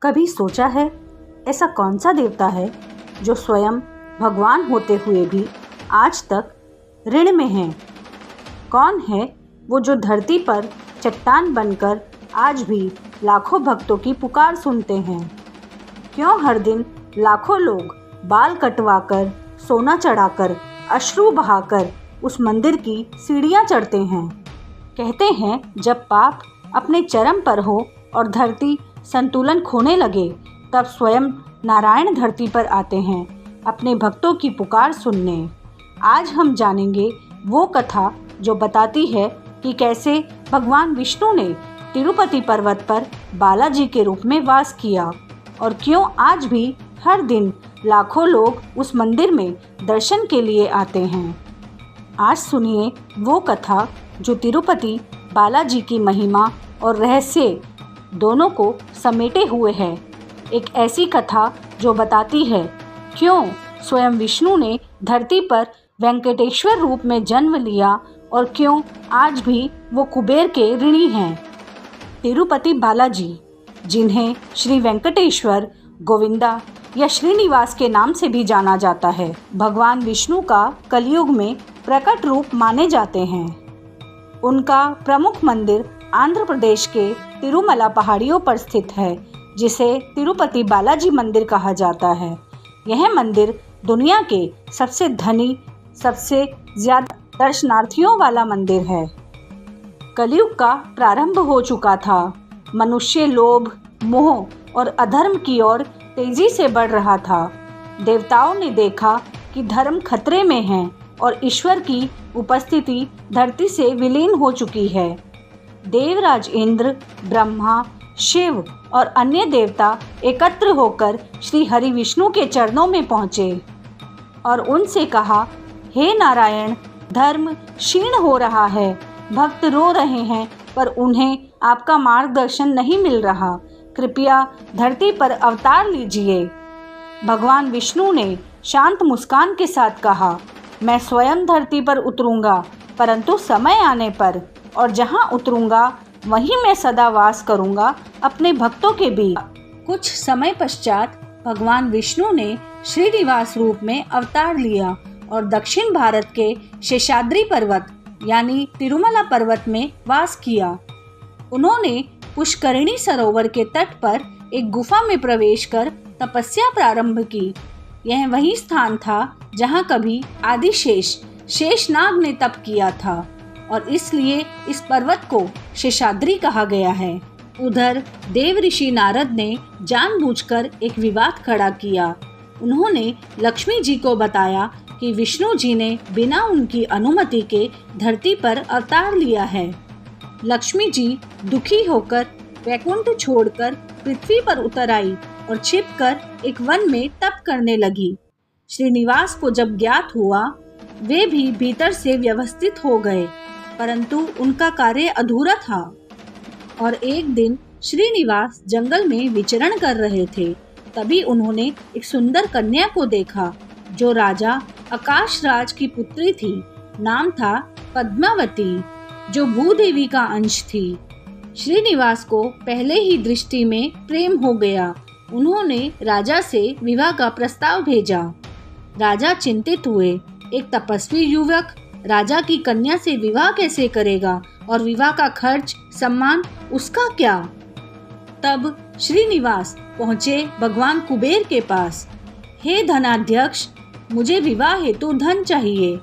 कभी सोचा है ऐसा कौन सा देवता है जो स्वयं भगवान होते हुए भी आज तक ऋण में है? कौन है वो जो धरती पर चट्टान बनकर आज भी लाखों भक्तों की पुकार सुनते हैं? क्यों हर दिन लाखों लोग बाल कटवाकर, सोना चढ़ाकर, अश्रु बहाकर उस मंदिर की सीढ़ियाँ चढ़ते हैं? कहते हैं जब पाप अपने चरम पर हो और धरती संतुलन खोने लगे तब स्वयं नारायण धरती पर आते हैं अपने भक्तों की पुकार सुनने। आज हम जानेंगे वो कथा जो बताती है कि कैसे भगवान विष्णु ने तिरुपति पर्वत पर बालाजी के रूप में वास किया और क्यों आज भी हर दिन लाखों लोग उस मंदिर में दर्शन के लिए आते हैं। आज सुनिए वो कथा जो तिरुपति बालाजी की महिमा और रहस्य दोनों को समेटे हुए है। एक ऐसी कथा जो बताती है क्यों स्वयं विष्णु ने धरती पर वेंकटेश्वर रूप में जन्म लिया और क्यों आज भी वो कुबेर के ऋणी हैं। तिरुपति बालाजी, जिन्हें श्री वेंकटेश्वर, गोविंदा या श्रीनिवास के नाम से भी जाना जाता है, भगवान विष्णु का कलयुग में प्रकट रूप माने जाते हैं। उनका प्रमुख मंदिर आंध्र प्रदेश के तिरुमला पहाड़ियों पर स्थित है, जिसे तिरुपति बालाजी मंदिर कहा जाता है। यह मंदिर दुनिया के सबसे धनी, सबसे ज़्यादा दर्शनार्थियों वाला मंदिर है। कलयुग का प्रारंभ हो चुका था। मनुष्य लोभ, मोह और अधर्म की ओर तेजी से बढ़ रहा था। देवताओं ने देखा कि धर्म खतरे में है और ईश्वर की उपस्थिति धरती से विलीन हो चुकी है। देवराज इंद्र, ब्रह्मा, शिव और अन्य देवता एकत्र होकर श्री हरि विष्णु के चरणों में पहुँचे और उनसे कहा, हे नारायण, धर्म क्षीण हो रहा है, भक्त रो रहे हैं पर उन्हें आपका मार्गदर्शन नहीं मिल रहा, कृपया धरती पर अवतार लीजिए। भगवान विष्णु ने शांत मुस्कान के साथ कहा, मैं स्वयं धरती पर उतरूंगा, परंतु समय आने पर, और जहां उतरूंगा वहीं मैं सदा वास करूंगा अपने भक्तों के बीच। कुछ समय पश्चात भगवान विष्णु ने श्रीनिवास रूप में अवतार लिया और दक्षिण भारत के शेषाद्री पर्वत यानी तिरुमला पर्वत में वास किया। उन्होंने पुष्करिणी सरोवर के तट पर एक गुफा में प्रवेश कर तपस्या प्रारंभ की। यह वही स्थान था जहां कभी आदिशेष शेषनाग ने तप किया था और इसलिए इस पर्वत को शेषाद्री कहा गया है। उधर देव ऋषि नारद ने जानबूझकर एक विवाद खड़ा किया। उन्होंने लक्ष्मी जी को बताया कि विष्णु जी ने बिना उनकी अनुमति के धरती पर अवतार लिया है। लक्ष्मी जी दुखी होकर वैकुंठ छोड़कर पृथ्वी पर उतर आई और छिपकर एक वन में तप करने लगी। श्रीनिवास को जब ज्ञात हुआ, वे भी भीतर से व्यवस्थित हो गए, परंतु उनका कार्य अधूरा था। और एक दिन श्रीनिवास जंगल में विचरण कर रहे थे, तभी उन्होंने एक सुंदर कन्या को देखा जो राजा आकाशराज की पुत्री थी। नाम था पद्मावती, जो भूदेवी का अंश थी। श्रीनिवास को पहले ही दृष्टि में प्रेम हो गया। उन्होंने राजा से विवाह का प्रस्ताव भेजा। राजा चिंतित हुए। एक तपस्वी युवक राजा की कन्या से विवाह कैसे करेगा और विवाह का खर्च, सम्मान उसका क्या? तब श्रीनिवास पहुँचे भगवान कुबेर के पास। हे धनाध्यक्ष, मुझे विवाह हेतु धन चाहिए।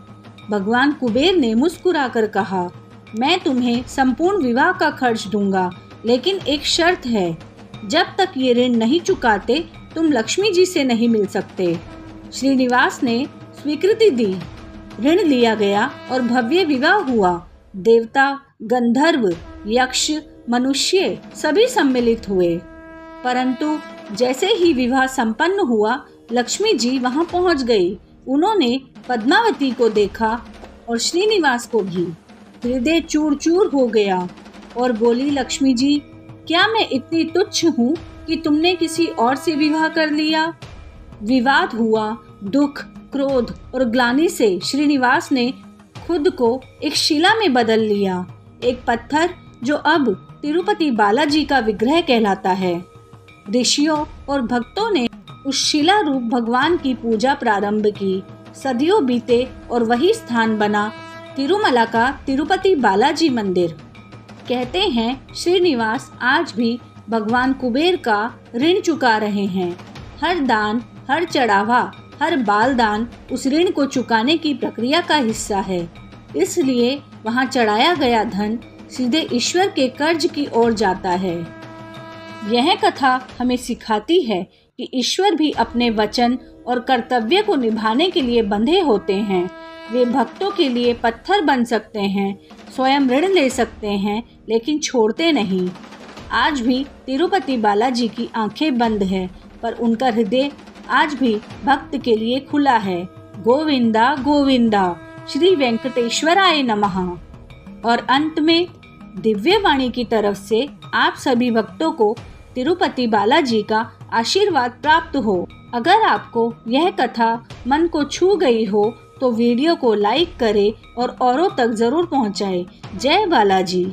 भगवान कुबेर ने मुस्कुराकर कहा, मैं तुम्हें संपूर्ण विवाह का खर्च दूंगा, लेकिन एक शर्त है, जब तक ये ऋण नहीं चुकाते तुम लक्ष्मी जी से नहीं मिल सकते। श्रीनिवास ने स्वीकृति दी। ऋण लिया गया और भव्य विवाह हुआ। देवता, गंधर्व, यक्ष, मनुष्य सभी सम्मिलित हुए। परंतु जैसे ही विवाह संपन्न हुआ, लक्ष्मी जी वहां पहुंच गई। उन्होंने पद्मावती को देखा और श्रीनिवास को भी। हृदय चूर चूर हो गया और बोली, लक्ष्मी जी, क्या मैं इतनी तुच्छ हूँ कि तुमने किसी और से विवाह कर लिया? विवाद हुआ। दुख, क्रोध और ग्लानि से श्रीनिवास ने खुद को एक शिला में बदल लिया, एक पत्थर जो अब तिरुपति बालाजी का विग्रह कहलाता है। ऋषियों और भक्तों ने उस शिला रूप भगवान की पूजा प्रारंभ की। सदियों बीते और वही स्थान बना तिरुमला का तिरुपति बालाजी मंदिर। कहते हैं श्रीनिवास आज भी भगवान कुबेर का ऋण चुका रहे हैं। हर दान, हर चढ़ावा, हर बालदान उस ऋण को चुकाने की प्रक्रिया का हिस्सा है। इसलिए वहाँ चढ़ाया गया धन सीधे ईश्वर के कर्ज की ओर जाता है। यह कथा हमें सिखाती है कि ईश्वर भी अपने वचन और कर्तव्य को निभाने के लिए बंधे होते हैं। वे भक्तों के लिए पत्थर बन सकते हैं, स्वयं ऋण ले सकते हैं, लेकिन छोड़ते नहीं। आज भी तिरुपति बालाजी की आंखें बंद है, पर उनका हृदय आज भी भक्त के लिए खुला है। गोविंदा गोविंदा, श्री वेंकटेश्वराय नमः। और अंत में दिव्य वाणी की तरफ से आप सभी भक्तों को तिरुपति बालाजी का आशीर्वाद प्राप्त हो। अगर आपको यह कथा मन को छू गई हो तो वीडियो को लाइक करें और औरों तक जरूर पहुंचाएं। जय बालाजी।